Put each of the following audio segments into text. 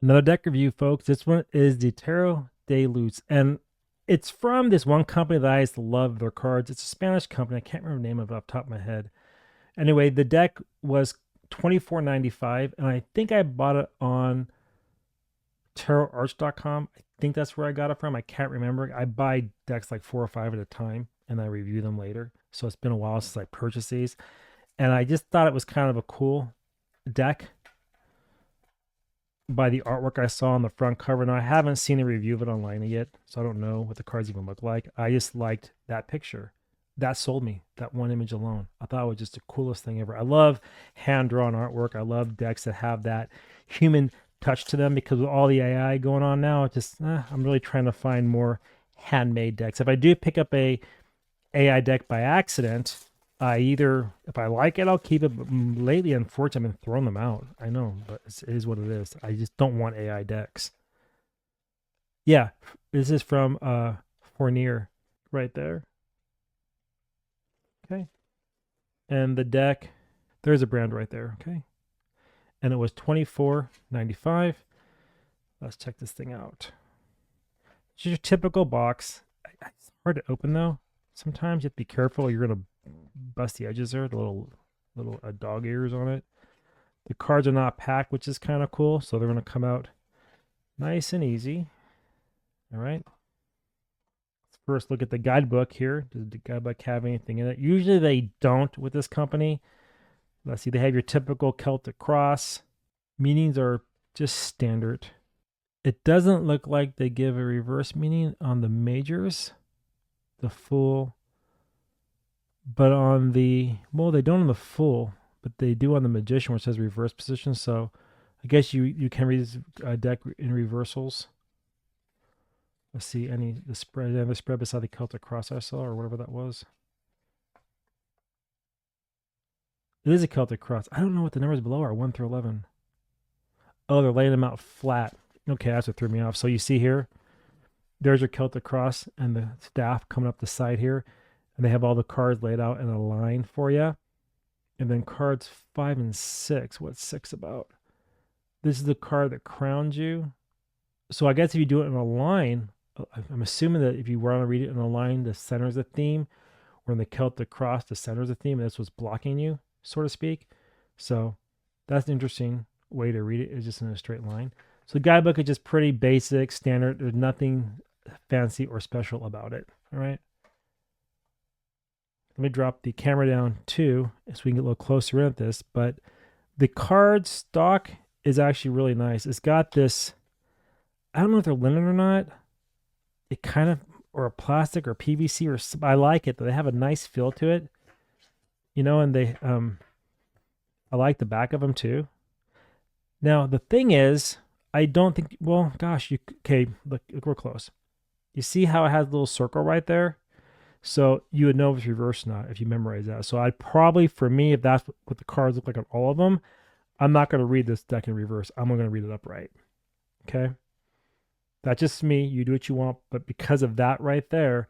Another deck review, folks. This one is the Tarot de Luz, and it's from this one company that I used to love their cards. It's a Spanish company. I can't remember the name of it off the top of my head. Anyway, the deck was $24.95, and I think I bought it on tarotarts.com. I think that's where I got it from. I can't remember. I buy decks like 4 or 5 at a time, and I review them later. So it's been a while since I purchased these, and I just thought it was kind of a cool deck by the artwork I saw on the front cover. Now, I haven't seen a review of it online yet, so I don't know what the cards even look like. I just liked that picture. That sold me, that one image alone. I thought it was just the coolest thing ever. I love hand-drawn artwork. I love decks that have that human touch to them because with all the AI going on now, I'm really trying to find more handmade decks. If I do pick up a AI deck by accident, if I like it, I'll keep it. But lately, unfortunately, I've been throwing them out. I know, but it is what it is. I just don't want AI decks. Yeah, this is from Fournier right there. Okay. And the deck, there's a brand right there. Okay. And it was $24.95. Let's check this thing out. It's your typical box. It's hard to open though. Sometimes you have to be careful. You're gonna bust the edges there. The little dog ears on it. The cards are not packed, which is kind of cool. So they're gonna come out nice and easy. All right. Let's first look at the guidebook here. Does the guidebook have anything in it? Usually they don't with this company. Let's see. They have your typical Celtic cross. Meanings are just standard. It doesn't look like they give a reverse meaning on the majors, the full, but on the, well, they don't on the full, but they do on the magician where it says reverse position. So I guess you can read this deck in reversals. Let's see the spread beside the Celtic cross I saw or whatever that was. It is a Celtic cross. I don't know what the numbers below are, 1 through 11. Oh, they're laying them out flat. Okay, that's what threw me off. So you see here, there's your Celtic cross and the staff coming up the side here. And they have all the cards laid out in a line for you. And then cards 5 and 6. What's 6 about? This is the card that crowns you. So I guess if you do it in a line, I'm assuming that if you want to read it in a line, the center is the theme. Or in the Celtic cross, the center is the theme. And that's what's blocking you, so to speak. So that's an interesting way to read it. It's just in a straight line. So the guidebook is just pretty basic, standard. There's nothing fancy or special about it. All right. Let me drop the camera down too so we can get a little closer in at this. But the card stock is actually really nice. It's got this, I don't know if they're linen or not. It kind of, or a plastic or PVC or, I like it. They have a nice feel to it. You know, and they, I like the back of them too. Now, the thing is, I don't think, well, gosh, okay, look, we're close. You see how it has a little circle right there? So you would know if it's reversed or not if you memorize that. So I'd probably, for me, if that's what the cards look like on all of them, I'm not going to read this deck in reverse. I'm going to read it upright. Okay? That's just me. You do what you want. But because of that right there,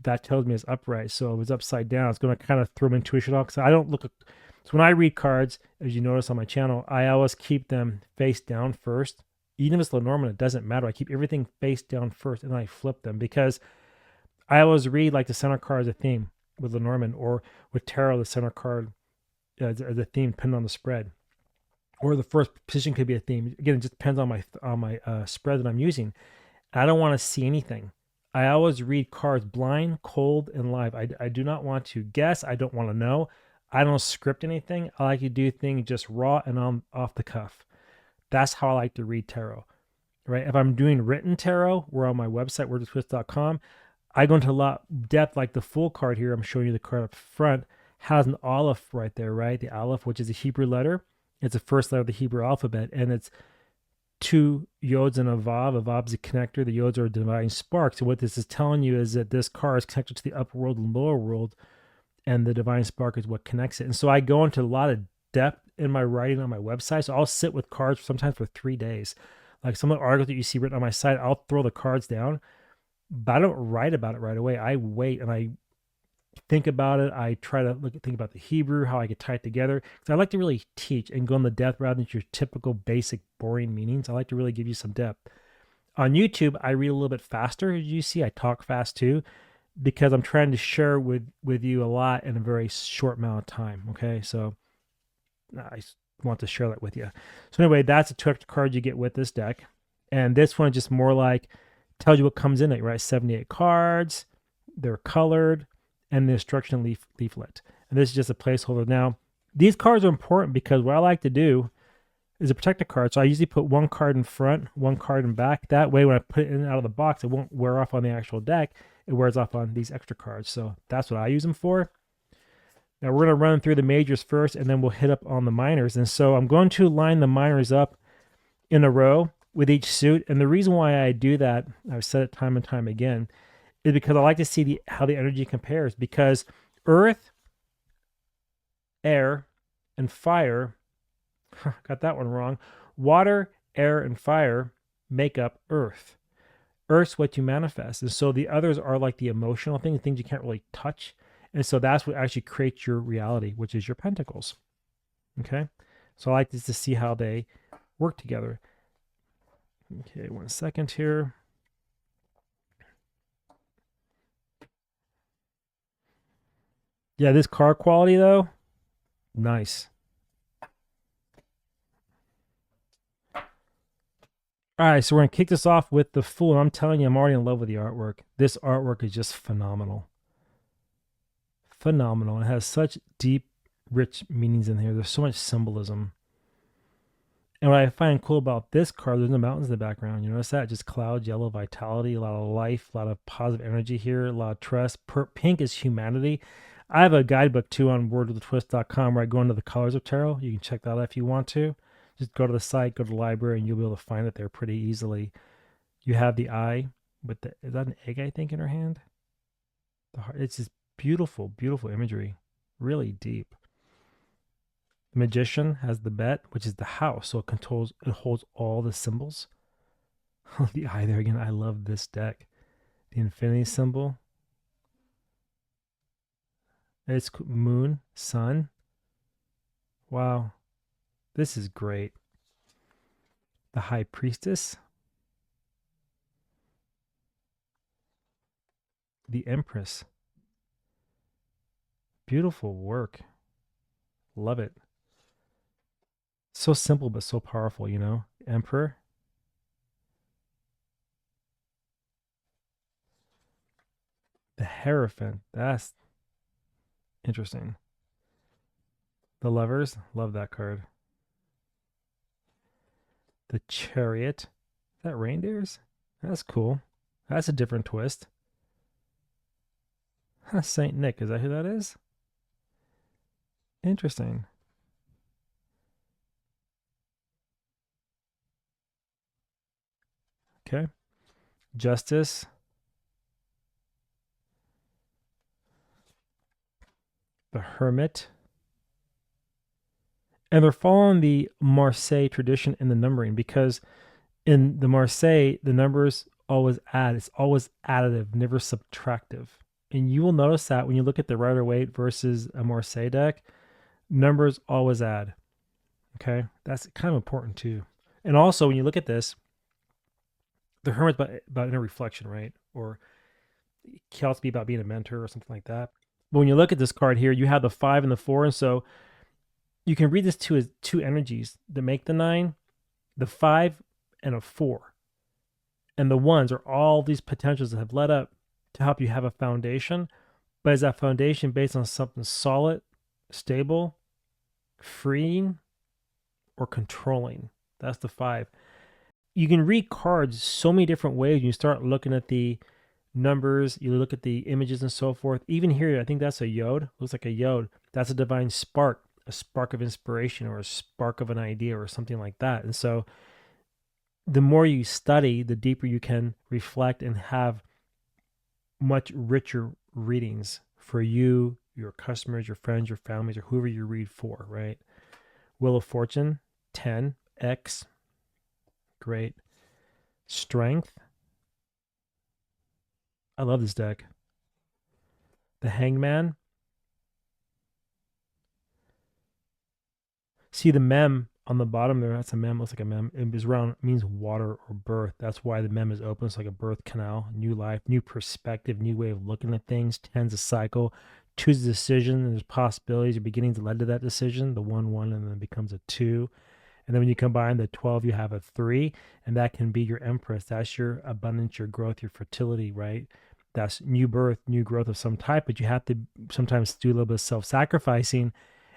that tells me it's upright. So if it's upside down, it's going to kind of throw my intuition off. So I don't look. So when I read cards, as you notice on my channel, I always keep them face down first. Even if it's Lenormand, it doesn't matter. I keep everything face down first, and then I flip them because I always read like the center card as a theme with Lenormand, or with tarot, the center card as a theme, depending on the spread. Or the first position could be a theme. Again, it just depends on my spread that I'm using. I don't want to see anything. I always read cards blind, cold, and live. I do not want to guess. I don't want to know. I don't script anything. I like to do things just raw and off the cuff. That's how I like to read tarot, right? If I'm doing written tarot, we're on my website, wordofswift.com. I go into a lot of depth, like the full card here. I'm showing you the card up front. Has an aleph right there, right? The aleph, which is a Hebrew letter. It's the first letter of the Hebrew alphabet, and it's 2 yods and a vav. A vav is a connector. The yods are divine sparks. So what this is telling you is that this card is connected to the upper world and lower world, and the divine spark is what connects it. And so I go into a lot of depth in my writing on my website. So I'll sit with cards sometimes for 3 days. Like some of the articles that you see written on my site, I'll throw the cards down, but I don't write about it right away. I wait and I think about it. I try to think about the Hebrew, how I could tie it together. Because I like to really teach and go in the depth rather than your typical basic boring meanings. I like to really give you some depth. On YouTube, I read a little bit faster. As you see, I talk fast too, because I'm trying to share with you a lot in a very short amount of time. Okay, so I want to share that with you. So anyway, that's the 2 extra cards you get with this deck, and this one is just more like tells you what comes in it. Right, 78 cards. They're colored, and the instruction leaflet. And this is just a placeholder. Now, these cards are important because what I like to do is a protector card. So I usually put 1 card in front, 1 card in back. That way, when I put it in and out of the box, it won't wear off on the actual deck. It wears off on these extra cards. So that's what I use them for. Now we're going to run through the majors first, and then we'll hit up on the minors. And so I'm going to line the minors up in a row with each suit. And the reason why I do that, I've said it time and time again, is because I like to see how the energy compares. Because earth, air, and fire, got that one wrong. Water, air, and fire make up earth. Earth's what you manifest. And so the others are like the emotional things you can't really touch. And so that's what actually creates your reality, which is your pentacles. Okay? So I like this to see how they work together. Okay, 1 second here. Yeah, this card quality though, nice. All right, so we're gonna kick this off with the Fool. And I'm telling you, I'm already in love with the artwork. This artwork is just phenomenal. Phenomenal. It has such deep, rich meanings in here. There's so much symbolism. And what I find cool about this card, there's no mountains in the background. You notice that? Just clouds, yellow vitality, a lot of life, a lot of positive energy here, a lot of trust. Pink is humanity. I have a guidebook too on wordwithatwist.com where I go into the colors of tarot. You can check that out if you want to. Just go to the site, go to the library, and you'll be able to find it there pretty easily. You have the eye with the, is that an egg, I think, in her hand? The heart. It's just beautiful, beautiful imagery. Really deep. The magician has the bet, which is the house, so it holds all the symbols. The eye there again. I love this deck. The infinity symbol. It's moon, sun. Wow. This is great. The high priestess. The empress. Beautiful work. Love it. So simple but so powerful, you know? Emperor. The Hierophant. That's interesting. The Lovers. Love that card. The Chariot. Is that reindeers? That's cool. That's a different twist. Saint Nick. Is that who that is? Interesting. Okay. Justice. The Hermit. And they're following the Marseille tradition in the numbering, because in the Marseille, the numbers always add. It's always additive, never subtractive. And you will notice that when you look at the Rider-Waite versus a Marseille deck, numbers always add. Okay? That's kind of important too. And also, when you look at this, the Hermit's about inner reflection, right? Or it can also be about being a mentor or something like that. But when you look at this card here, you have the 5 and the 4. And so you can read this too as 2 energies that make the 9, the 5 and a 4. And the 1s are all these potentials that have led up to help you have a foundation. But is that foundation based on something solid, stable, freeing, or controlling? That's the 5. You can read cards so many different ways. You start looking at the numbers, you look at the images and so forth. Even here, I think that's a yod. Looks like a yod. That's a divine spark, a spark of inspiration or a spark of an idea or something like that. And so the more you study, the deeper you can reflect and have much richer readings for you, your customers, your friends, your families, or whoever you read for, right? Wheel of Fortune, 10, X, great. Strength. I love this deck. The Hangman. See the mem on the bottom there, that's a mem, looks like a mem. It is round, it means water or birth. That's why the mem is open. It's like a birth canal, new life, new perspective, new way of looking at things. 10's a cycle. Choose a decision, and there's possibilities or beginnings that led to that decision. The 1, and then it becomes a 2. And then when you combine the 12, you have a 3, and that can be your empress. That's your abundance, your growth, your fertility, right? That's new birth, new growth of some type, but you have to sometimes do a little bit of self-sacrificing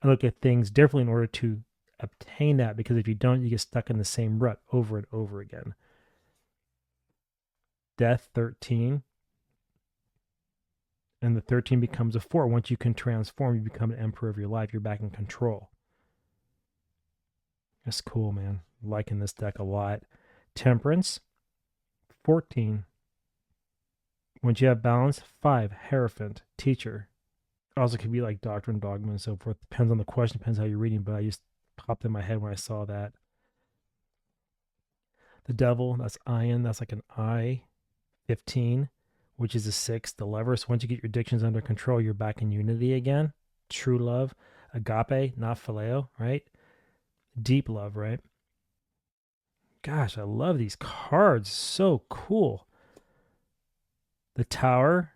and look at things differently in order to obtain that, because if you don't, you get stuck in the same rut over and over again. Death, 13. And the 13 becomes a 4. Once you can transform, you become an emperor of your life. You're back in control. That's cool, man. Liking this deck a lot. Temperance, 14. Once you have balance, 5. Hierophant, teacher. Also could be like doctrine, dogma, and so forth. Depends on the question, depends how you're reading, but I just popped in my head when I saw that. The devil, that's iron. That's like an I. 15, which is a 6. The lover. So once you get your addictions under control, you're back in unity again. True love. Agape, not phileo, right? Deep love, right? Gosh, I love these cards. So cool. The Tower.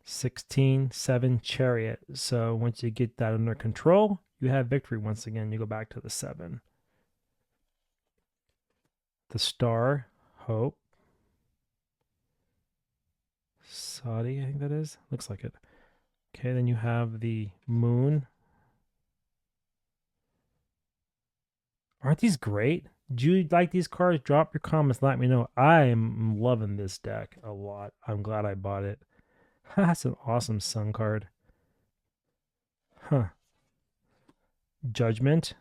16, 7, Chariot. So once you get that under control, you have victory once again. You go back to the 7. The Star, Hope. Saudi, I think that is. Looks like it. Okay, then you have the Moon. Aren't these great? Do you like these cards? Drop your comments. Let me know. I am loving this deck a lot. I'm glad I bought it. That's an awesome Sun card. Huh. Judgment.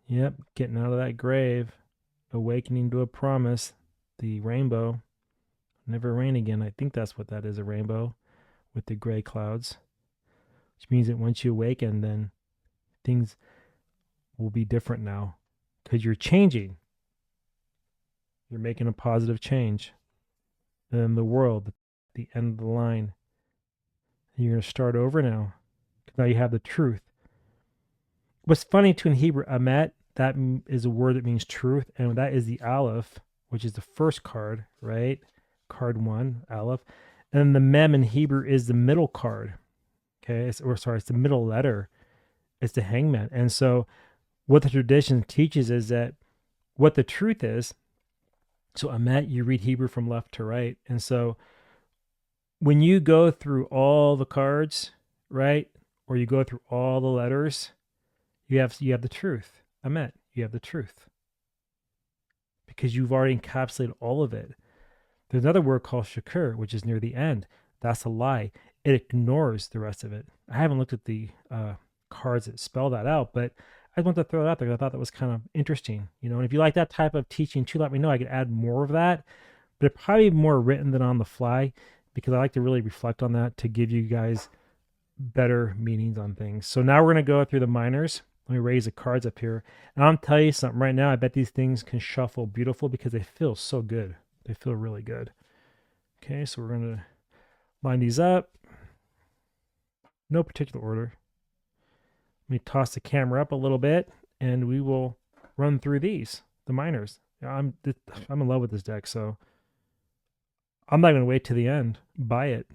Yep, getting out of that grave. Awakening to a promise. The rainbow. Never rain again. I think that's what that is, a rainbow with the gray clouds. Which means that once you awaken, then things will be different now. Because you're changing. You're making a positive change. And then the world, the end of the line. And you're going to start over now. Now you have the truth. What's funny too in Hebrew, Amet, that is a word that means truth, and that is the Aleph, which is the first card, right? Card 1, Aleph. And the Mem in Hebrew is the middle card. Okay, it's the middle letter. It's the Hangman. And so what the tradition teaches is that what the truth is, so Amet, you read Hebrew from left to right. And so when you go through all the cards, right, or you go through all the letters, you have the truth. Amet, you have the truth. Because you've already encapsulated all of it. There's another word called shakur, which is near the end. That's a lie. It ignores the rest of it. I haven't looked at the cards that spell that out, but I want to throw it out there because I thought that was kind of interesting. And if you like that type of teaching too, let me know. I could add more of that, but it probably more written than on the fly, because I like to really reflect on that to give you guys better meanings on things. So now we're going to go through the minors. Let me raise the cards up here. And I'll tell you something right now. I bet these things can shuffle beautiful because they feel so good. They feel really good. Okay, so we're going to line these up. No particular order. Let me toss the camera up a little bit, and we will run through these, the minors. I'm in love with this deck, so I'm not going to wait to the end. Buy it,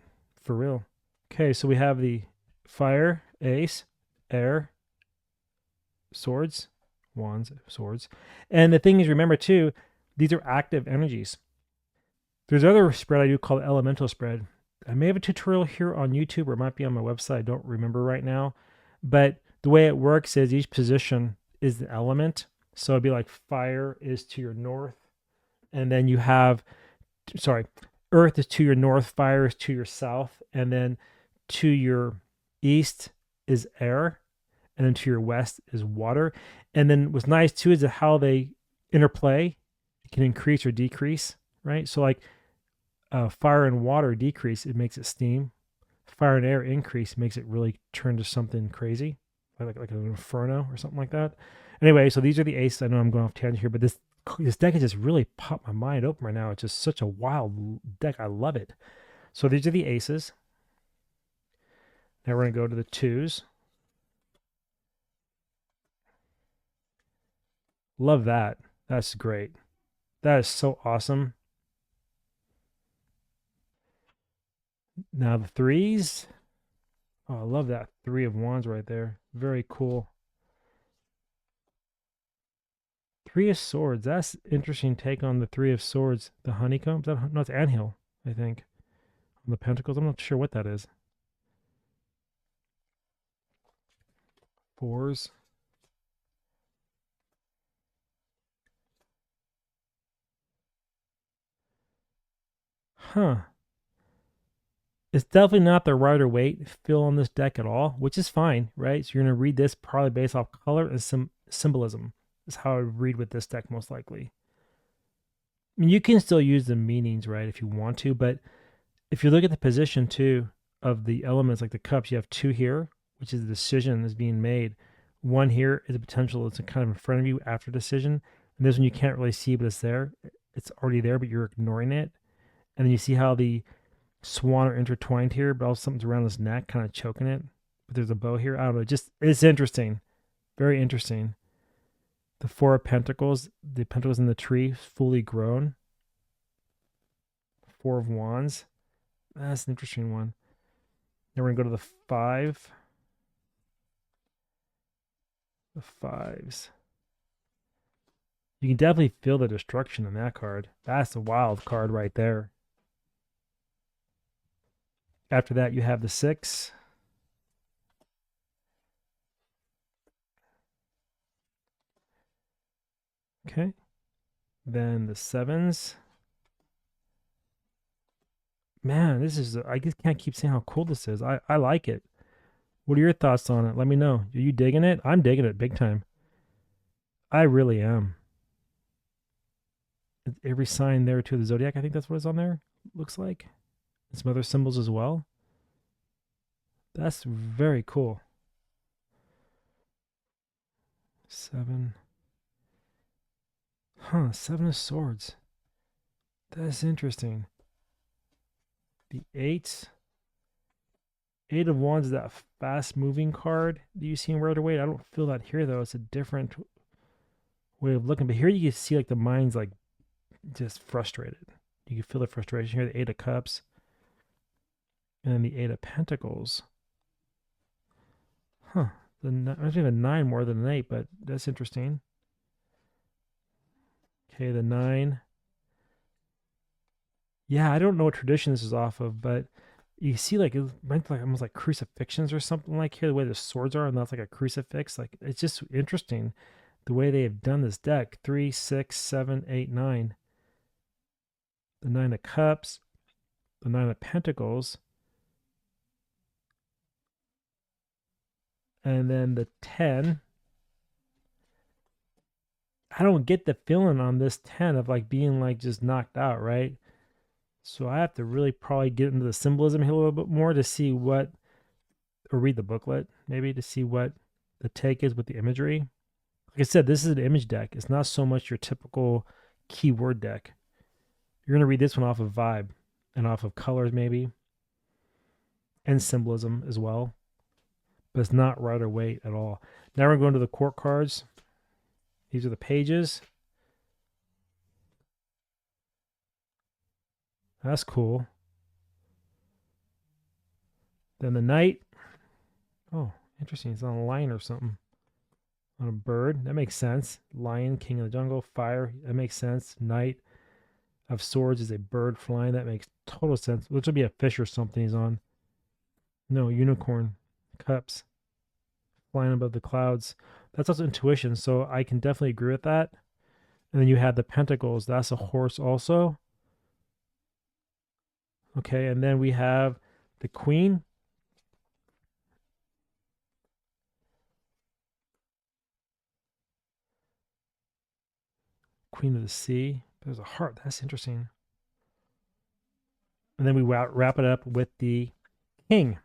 for real. Okay, so we have the fire, ace, air, swords, wands, swords. And the thing is, remember too, these are active energies. There's another spread I do called elemental spread. I may have a tutorial here on YouTube, or it might be on my website. I don't remember right now. But the way it works is each position is the element. So it'd be like fire is to your north. And then you have, earth is to your north, fire is to your south. And then to your east is air. And then to your west is water. And then what's nice too is how they interplay. It can increase or decrease, right? So like fire and water decrease, it makes it steam. Fire and air increase makes it really turn to something crazy, like an inferno or something like that. Anyway, so these are the aces. I know I'm going off tangent here, but this this deck has just really popped my mind open right now. It's just such a wild deck. I love it. So these are the aces. Now we're going to go to the twos. Love that. That's great. That is so awesome. Now the threes. Oh, I love that three of wands right there. Very cool. Three of swords. That's interesting take on the three of swords. The honeycomb. No, it's anthill, I think. On the pentacles. I'm not sure what that is. Fours. Huh. It's definitely not the Rider-Waite feel on this deck at all, which is fine, right? So you're going to read this probably based off color and some symbolism is how I would read with this deck most likely. I mean, you can still use the meanings, right, if you want to, but if you look at the position too of the elements, like the cups, you have two here, which is the decision that's being made. One here is a potential that's kind of in front of you after decision. And this one you can't really see, but it's there. It's already there, but you're ignoring it. And then you see how the swan are intertwined here, but also something's around his neck, kind of choking it. But there's a bow here. I don't know. Just it's interesting. Very interesting. The four of pentacles, the pentacles in the tree, fully grown. Four of wands. That's an interesting one. Now we're gonna go to the five. The fives. You can definitely feel the destruction in that card. That's a wild card right there. After that, you have the six. Okay. Then the sevens. Man, this is, I just can't keep saying how cool this is. I like it. What are your thoughts on it? Let me know. Are you digging it? I'm digging it big time. I really am. Every sign there to the zodiac, I think that's what it's on there. Looks like. And some other symbols as well. That's very cool. Seven. Huh, seven of swords. That's interesting. The eights. Eight of wands is that fast moving card that you see in Rider-Waite. I don't feel that here though. It's a different way of looking. But here you can see like the mind's like just frustrated. You can feel the frustration here. The eight of cups. And then the eight of pentacles. Huh. I don't even nine more than an eight, but that's interesting. Okay, the nine. Yeah, I don't know what tradition this is off of, but you see like it might like almost like crucifixions or something like here, the way the swords are, and that's like a crucifix. Like it's just interesting the way they have done this deck. 3, 6, 7, 8, 9. The nine of cups, the nine of pentacles, and then the 10. I don't get the feeling on this 10 of like being like just knocked out, right? So I have to really probably get into the symbolism here a little bit more to see what, or read the booklet maybe to see what the take is with the imagery. Like I said, this is an image deck. It's not so much your typical keyword deck. You're going to read this one off of vibe and off of colors maybe and symbolism as well. But it's not Rider-Waite at all. Now we're going to the court cards. These are the pages. That's cool. Then the knight. Oh, interesting. It's on a lion or something. On a bird. That makes sense. Lion, king of the jungle, fire. That makes sense. Knight of swords is a bird flying. That makes total sense. Which would be a fish or something he's on. No, unicorn. Cups. Flying above the clouds. That's also intuition, so I can definitely agree with that. And then you have the pentacles. That's a horse also. Okay, and then we have the queen. Queen of the sea. There's a heart. That's interesting. And then we wrap it up with the king.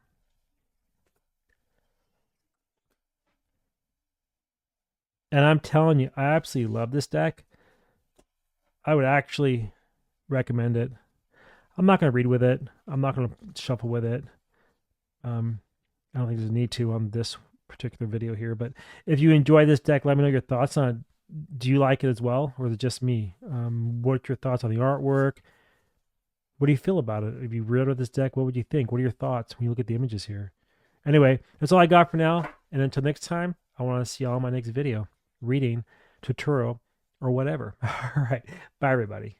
And I'm telling you, I absolutely love this deck. I would actually recommend it. I'm not going to read with it. I'm not going to shuffle with it. I don't think there's a need to on this particular video here. But if you enjoy this deck, let me know your thoughts on it. Do you like it as well, or is it just me? What's your thoughts on the artwork? What do you feel about it? If you read with this deck, what would you think? What are your thoughts when you look at the images here? Anyway, that's all I got for now. And until next time, I want to see y'all in my next video, reading, tutorial, or whatever. All right. Bye, everybody.